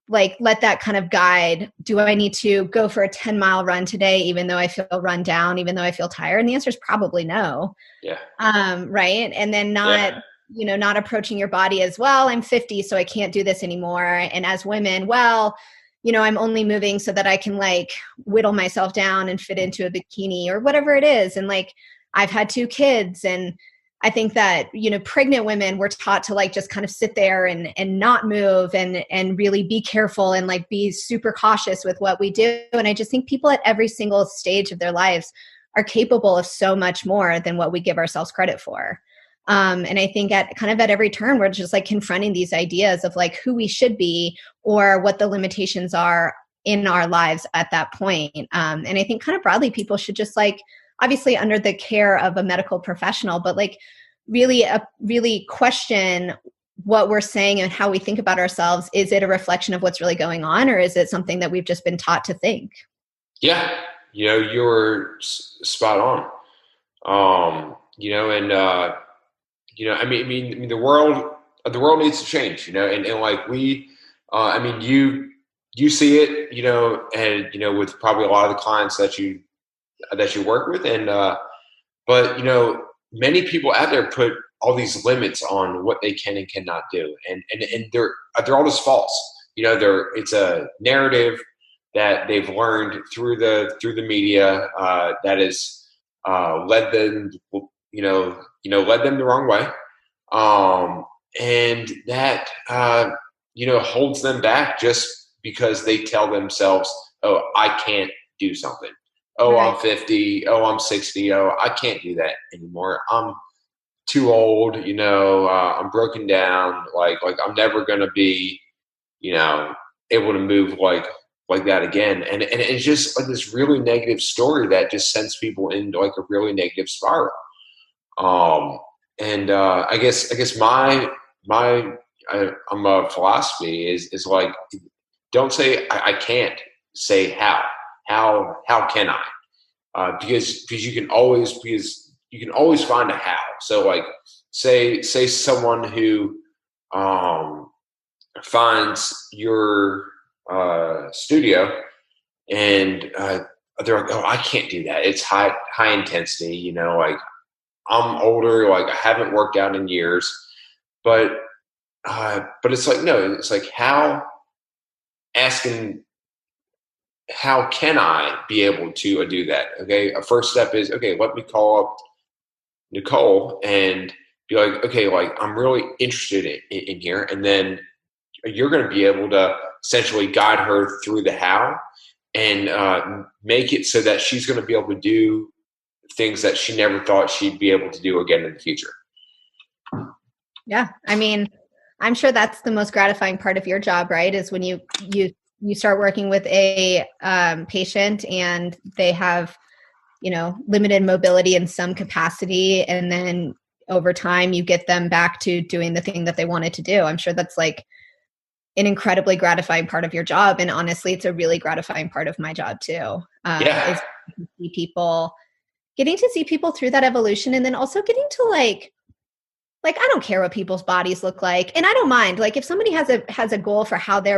like, let that kind of guide. Do I need to go for a 10-mile run today, even though I feel run down, even though I feel tired? And the answer is probably no. Yeah. Right. And then not approaching your body as, well, I'm 50, so I can't do this anymore. And as women, well, I'm only moving so that I can like whittle myself down and fit into a bikini or whatever it is. And like, I've had 2 kids, and I think that, pregnant women were taught to like just kind of sit there and not move and really be careful and like be super cautious with what we do. And I just think people at every single stage of their lives are capable of so much more than what we give ourselves credit for. And I think at every turn, we're just like confronting these ideas of like who we should be or what the limitations are in our lives at that point. And I think kind of broadly, people should just like, obviously under the care of a medical professional, but like really question what we're saying and how we think about ourselves. Is it a reflection of what's really going on, or is it something that we've just been taught to think? Yeah. You're spot on. I mean, the world needs to change, and like you see it, and, with probably a lot of the clients that you work with. And, but, many people out there put all these limits on what they can and cannot do. And they're all just false. It's a narrative that they've learned through the media, that has, led them, led them the wrong way. And that, holds them back just because they tell themselves, oh, I can't do something. Oh, right. I'm 50. Oh, I'm 60. Oh, I can't do that anymore. I'm too old. I'm broken down. Like I'm never going to be, able to move like that again. And it's just like this really negative story that just sends people into like a really negative spiral. I guess my philosophy is like, don't say I can't, say how. How can I? Because you can always find a how. So like say someone who finds your studio and they're like, oh, I can't do that. It's high intensity. Like I'm older. Like I haven't worked out in years. But it's like no. It's like asking. How can I be able to do that? Okay. A first step is, okay, let me call up Nicole and be like, okay, like I'm really interested in here. And then you're going to be able to essentially guide her through the how and make it so that she's going to be able to do things that she never thought she'd be able to do again in the future. Yeah. I mean, I'm sure that's the most gratifying part of your job, right? Is when you start working with a patient and they have, limited mobility in some capacity. And then over time you get them back to doing the thing that they wanted to do. I'm sure that's like an incredibly gratifying part of your job. And honestly, it's a really gratifying part of my job too. Is getting to see people through that evolution. And then also getting to like, I don't care what people's bodies look like. And I don't mind, like if somebody has a goal for how they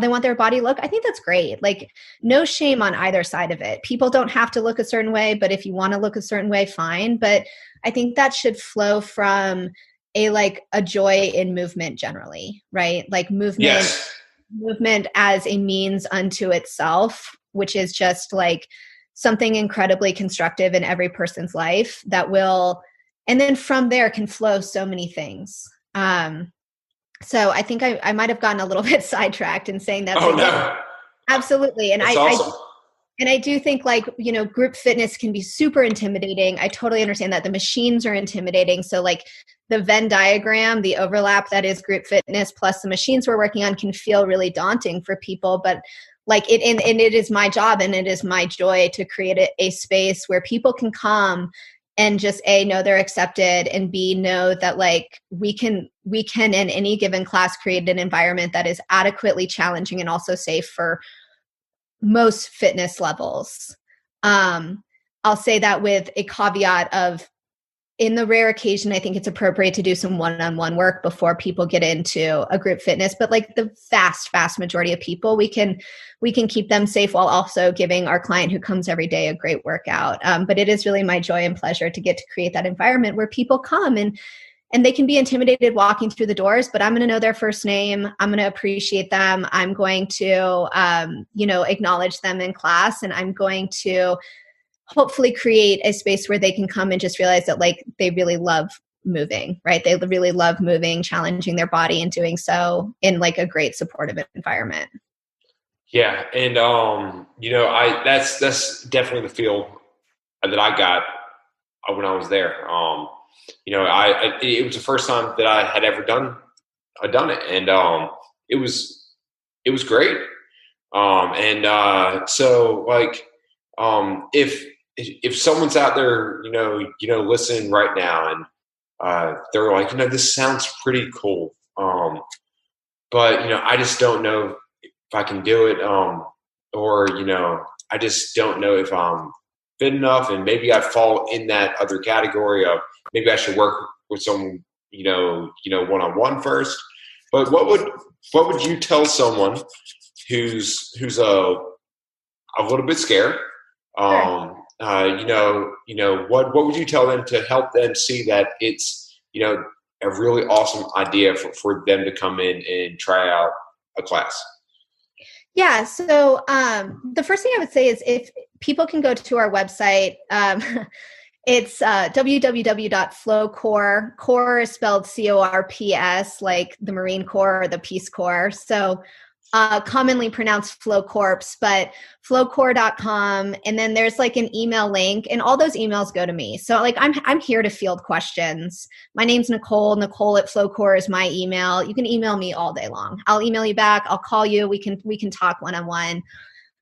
want their body look, I think that's great. Like no shame on either side of it. People don't have to look a certain way, but if you want to look a certain way, fine. But I think that should flow from like a joy in movement generally, right? Like movement as a means unto itself, which is just like something incredibly constructive in every person's life that will, and then from there can flow so many things. So I think I might have gotten a little bit sidetracked in saying that. Oh, no. Absolutely. And That's awesome. And I do think like, group fitness can be super intimidating. I totally understand that. The machines are intimidating. So like the Venn diagram, the overlap that is group fitness plus the machines we're working on can feel really daunting for people. But like and it is my job and it is my joy to create a space where people can come and just A, know they're accepted, and B, know that like we can in any given class create an environment that is adequately challenging and also safe for most fitness levels. I'll say that with a caveat of, in the rare occasion, I think it's appropriate to do some one-on-one work before people get into a group fitness. But like the vast majority of people, we can keep them safe while also giving our client who comes every day a great workout. But it is really my joy and pleasure to get to create that environment where people come and they can be intimidated walking through the doors, but I'm going to know their first name. I'm going to appreciate them. I'm going to, acknowledge them in class, and I'm going to hopefully create a space where they can come and just realize that like they really love moving, right? They really love moving, challenging their body, and doing so in like a great supportive environment. Yeah. And, that's definitely the feel that I got when I was there. It was the first time that I had ever done it. And, it was great. So like, if someone's out there, listening right now and, they're like, this sounds pretty cool. But, I just don't know if I can do it. I just don't know if I'm fit enough, and maybe I fall in that other category of maybe I should work with someone, one-on-one first. But what would you tell someone who's a little bit scared? Sure. What would you tell them to help them see that it's, a really awesome idea for them to come in and try out a class? Yeah. So the first thing I would say is if people can go to our website, it's www.FlowCorps. Corps is spelled CORPS, like the Marine Corps or the Peace Corps. So commonly pronounced FlowCorps, but flowcorps.com. And then there's like an email link, and all those emails go to me. So like I'm here to field questions. My name's Nicole. Nicole at FlowCorps is my email. You can email me all day long. I'll email you back. I'll call you. We can talk one-on-one.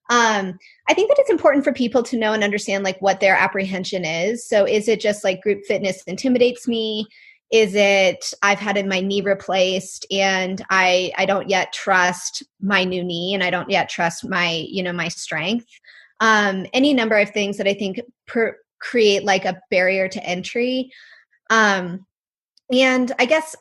I think that it's important for people to know and understand like what their apprehension is. So is it just like group fitness intimidates me? Is it I've had my knee replaced and I don't yet trust my new knee, and I don't yet trust my, my strength? Any number of things that I think create like a barrier to entry. And I guess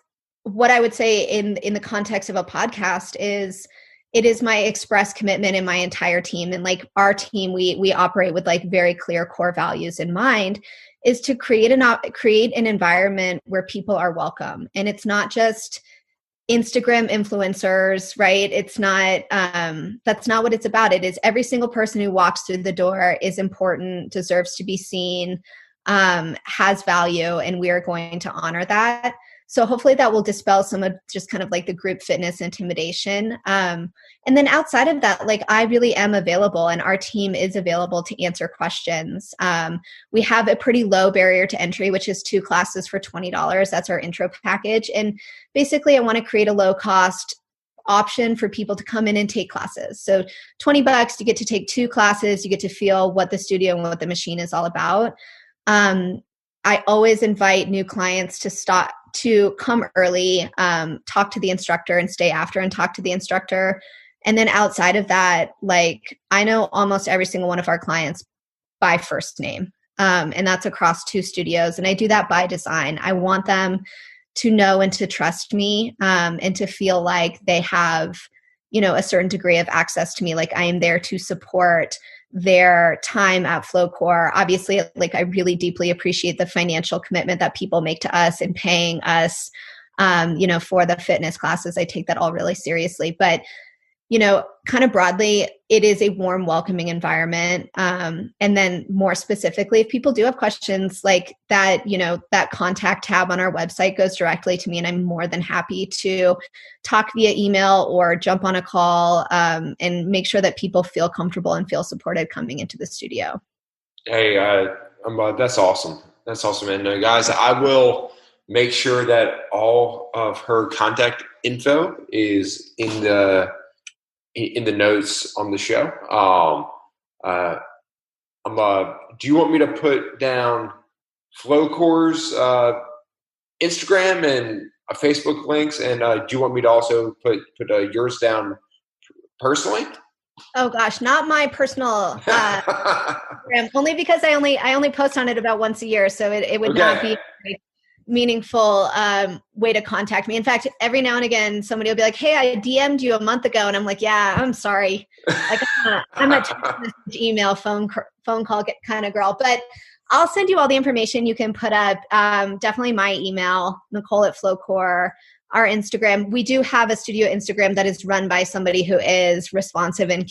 what I would say in the context of a podcast is it is my express commitment in my entire team, and like our team, we operate with like very clear core values in mind, is to create an environment where people are welcome. And it's not just Instagram influencers, right? It's not, that's not what it's about. It is every single person who walks through the door is important, deserves to be seen, has value, and we are going to honor that. So hopefully that will dispel some of just kind of like the group fitness intimidation. And then outside of that, like I really am available, and our team is available to answer questions. We have a pretty low barrier to entry, which is 2 classes for $20. That's our intro package. And basically I want to create a low cost option for people to come in and take classes. So $20, you get to take 2 classes, you get to feel what the studio and what the machine is all about. I always invite new clients to come early, talk to the instructor, and stay after and talk to the instructor. And then outside of that, like I know almost every single one of our clients by first name. And that's across 2 studios. And I do that by design. I want them to know and to trust me, and to feel like they have, a certain degree of access to me. Like I am there to support their time at FlowCorps. Obviously, like I really deeply appreciate the financial commitment that people make to us and paying us, for the fitness classes. I take that all really seriously, but kind of broadly, it is a warm, welcoming environment. And then more specifically, if people do have questions like that, that contact tab on our website goes directly to me, and I'm more than happy to talk via email or jump on a call and make sure that people feel comfortable and feel supported coming into the studio. Hey, that's awesome. That's awesome. And guys, I will make sure that all of her contact info is in the notes on the show. Do you want me to put down FlowCorps' Instagram and Facebook links, and do you want me to also put yours down personally? Oh gosh, not my personal Instagram, only because I only post on it about once a year, so it would not be a meaningful way to contact me. In fact, every now and again, somebody will be like, "Hey, I DM'd you a month ago," and I'm like, "Yeah, I'm sorry. Like, I'm a text message, email, phone call kind of girl." But I'll send you all the information you can put up. Definitely my email, Nicole at FlowCorps. Our Instagram. We do have a studio Instagram that is run by somebody who is responsive and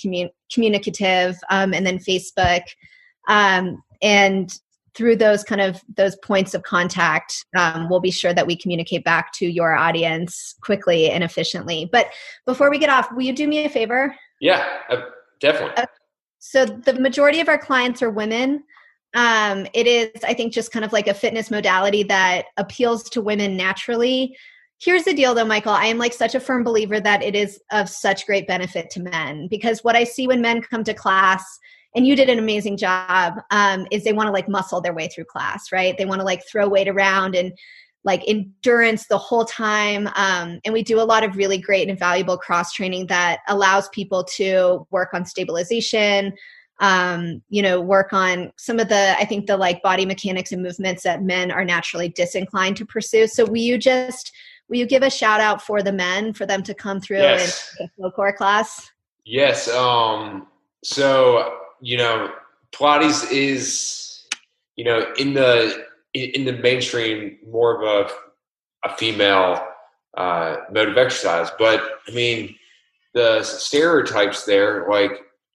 communicative, and then Facebook, and through those points of contact, we'll be sure that we communicate back to your audience quickly and efficiently. But before we get off, will you do me a favor? Yeah, definitely. So the majority of our clients are women. It is, I think, just kind of like a fitness modality that appeals to women naturally. Here's the deal though, Michael, I am like such a firm believer that it is of such great benefit to men, because what I see when men come to class, and you did an amazing job, is they want to like muscle their way through class, right? They want to like throw weight around and like endurance the whole time. And we do a lot of really great and valuable cross training that allows people to work on stabilization, work on some of the, I think the like body mechanics and movements that men are naturally disinclined to pursue. So will you give a shout out for the men, for them to come through and take a FlowCorps class? Yes. So, Pilates is, in the mainstream, more of a female mode of exercise. But I mean, the stereotypes there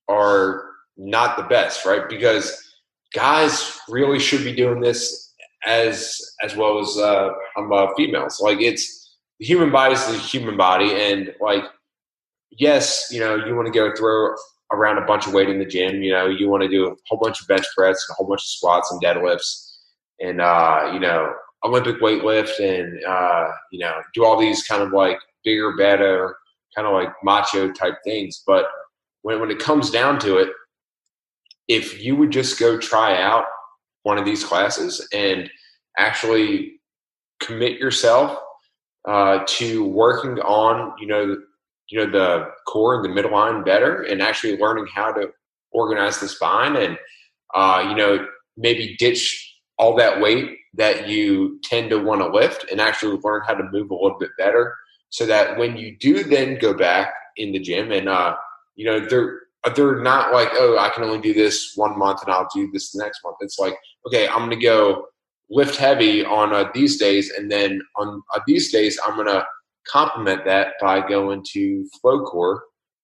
are not the best, right? Because guys really should be doing this as well as females. Like, it's the human body is the human body, and yes, you want to go throw around a bunch of weight in the gym. You want to do a whole bunch of bench press, a whole bunch of squats and deadlifts, and Olympic weight lift, and do all these kind of like bigger, better, kind of like macho type things. But when it comes down to it, if you would just go try out one of these classes and actually commit yourself to working on, the core and the midline better, and actually learning how to organize the spine, and, maybe ditch all that weight that you tend to want to lift, and actually learn how to move a little bit better, so that when you do then go back in the gym and, they're not like, oh, I can only do this 1 month and I'll do this the next month. It's like, okay, I'm going to go lift heavy on these days, and then on these days I'm going to complement that by going to FlowCorps,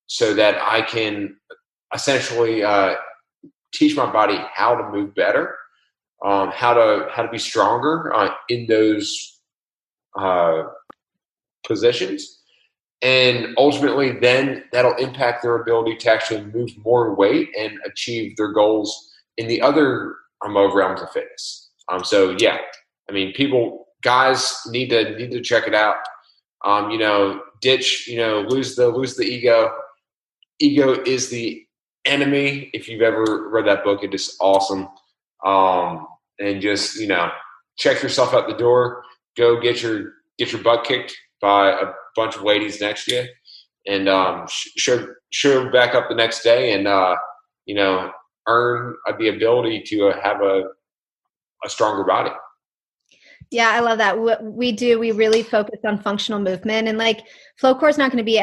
so that I can essentially teach my body how to move better, how to be stronger in those positions, and ultimately then that'll impact their ability to actually move more weight and achieve their goals in the other realms of fitness. So yeah, I mean, guys need to check it out. Ditch, lose the ego. Ego is the enemy. If you've ever read that book, it is awesome. And just, check yourself out the door, go get your butt kicked by a bunch of ladies next to you, and show back up the next day, and, earn the ability to have a stronger body. Yeah, I love that. What we do, we really focus on functional movement, and like FlowCorps is not going to be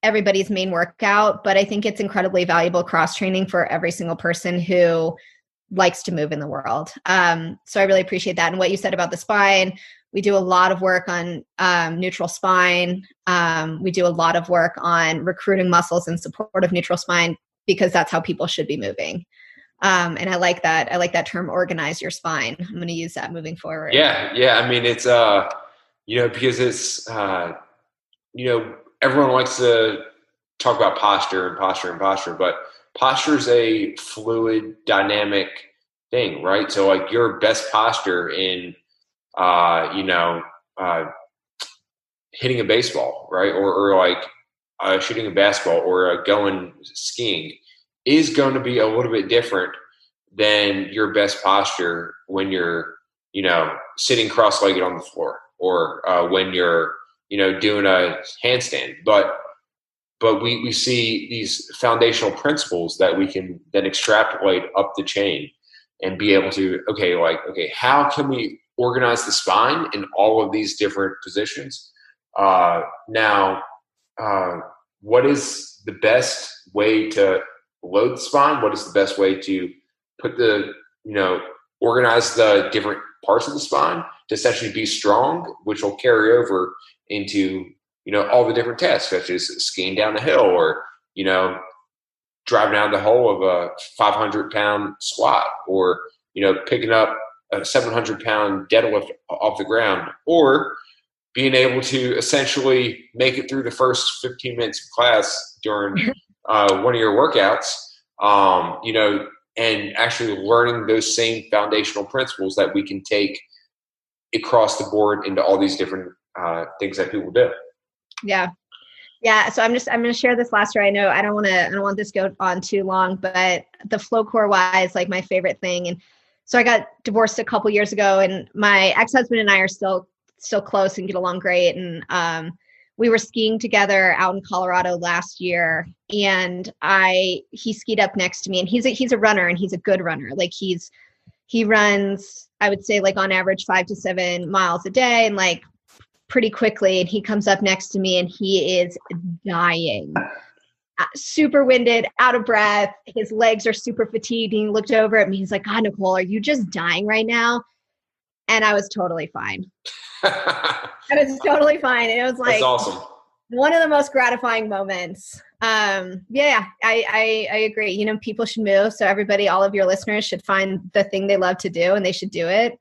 everybody's main workout, but I think it's incredibly valuable cross training for every single person who likes to move in the world. So I really appreciate that. And what you said about the spine, we do a lot of work on neutral spine. We do a lot of work on recruiting muscles in support of neutral spine, because that's how people should be moving. And I like that. I like that term, organize your spine. I'm going to use that moving forward. Yeah. I mean, it's, because it's, everyone likes to talk about posture, but posture is a fluid, dynamic thing, right? So like your best posture in, hitting a baseball, right? Or like shooting a basketball or going skiing is going to be a little bit different than your best posture when you're, sitting cross-legged on the floor, or when you're, doing a handstand. But we see these foundational principles that we can then extrapolate up the chain and be able to, how can we organize the spine in all of these different positions? Now, what is the best way to load the spine? What is the best way to put organize the different parts of the spine to essentially be strong, which will carry over into, all the different tasks, such as skiing down the hill or, driving down the hole of a 500-pound squat, or, picking up a 700-pound deadlift off the ground, or being able to essentially make it through the first 15 minutes of class during one of your workouts, and actually learning those same foundational principles that we can take across the board into all these different things that people do. Yeah. So I'm going to share this last story. I know I don't want this to go on too long, but the FlowCorps wise, like my favorite thing. And so I got divorced a couple years ago, and my ex-husband and I are still close and get along great. And we were skiing together out in Colorado last year, and he skied up next to me, and he's a runner, and he's a good runner. Like he runs, I would say, like on average 5 to 7 miles a day, and like pretty quickly. And he comes up next to me, and he is dying, super winded, out of breath. His legs are super fatigued. And he looked over at me. He's like, "God, Nicole, are you just dying right now?" And I was totally fine. I was totally fine. And it was like, that's awesome. One of the most gratifying moments. I agree. People should move. So everybody, all of your listeners should find the thing they love to do, and they should do it.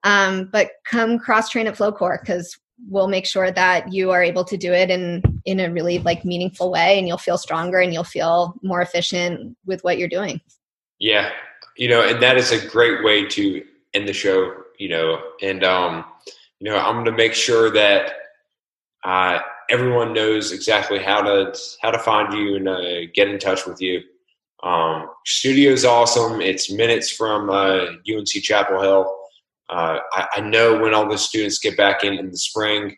But come cross train at FlowCorps, because we'll make sure that you are able to do it in a really like meaningful way, and you'll feel stronger and you'll feel more efficient with what you're doing. Yeah. And that is a great way to end the show, and, I'm going to make sure that, everyone knows exactly how to find you and get in touch with you. Studio is awesome. It's minutes from UNC Chapel Hill. I know when all the students get back in the spring,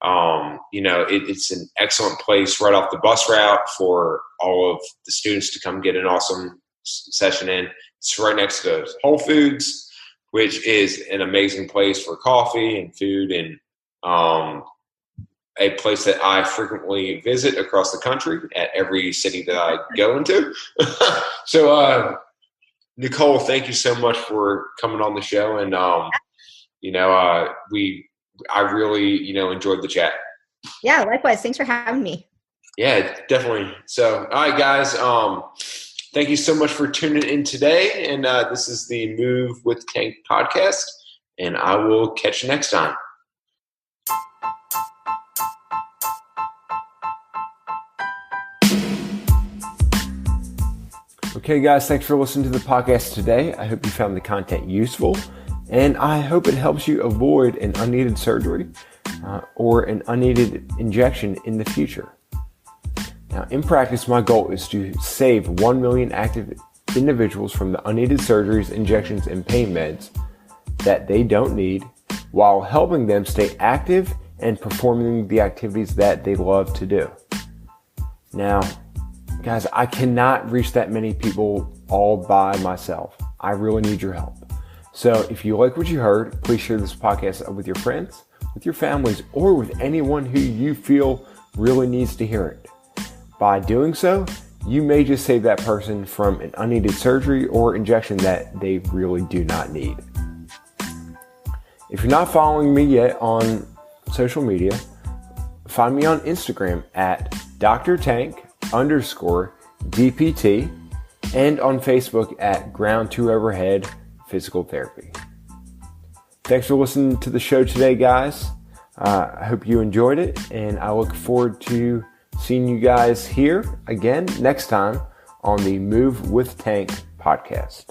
it's an excellent place right off the bus route for all of the students to come get an awesome session in. It's right next to Whole Foods, which is an amazing place for coffee and food, and a place that I frequently visit across the country at every city that I go into. So, Nicole, thank you so much for coming on the show. And, I really, enjoyed the chat. Yeah, likewise. Thanks for having me. Yeah, definitely. So, all right, guys, thank you so much for tuning in today. And this is the Move with Tank podcast, and I will catch you next time. Okay, guys, thanks for listening to the podcast today. I hope you found the content useful, and I hope it helps you avoid an unneeded surgery or an unneeded injection in the future. Now, in practice, my goal is to save 1 million active individuals from the unneeded surgeries, injections, and pain meds that they don't need, while helping them stay active and performing the activities that they love to do. Now, guys, I cannot reach that many people all by myself. I really need your help. So if you like what you heard, please share this podcast with your friends, with your families, or with anyone who you feel really needs to hear it. By doing so, you may just save that person from an unneeded surgery or injection that they really do not need. If you're not following me yet on social media, find me on Instagram at drtank_DPT and on Facebook at Ground to Overhead Physical Therapy. Thanks for listening to the show today, guys. I hope you enjoyed it, and I look forward to seeing you guys here again next time on the Move with Tank podcast.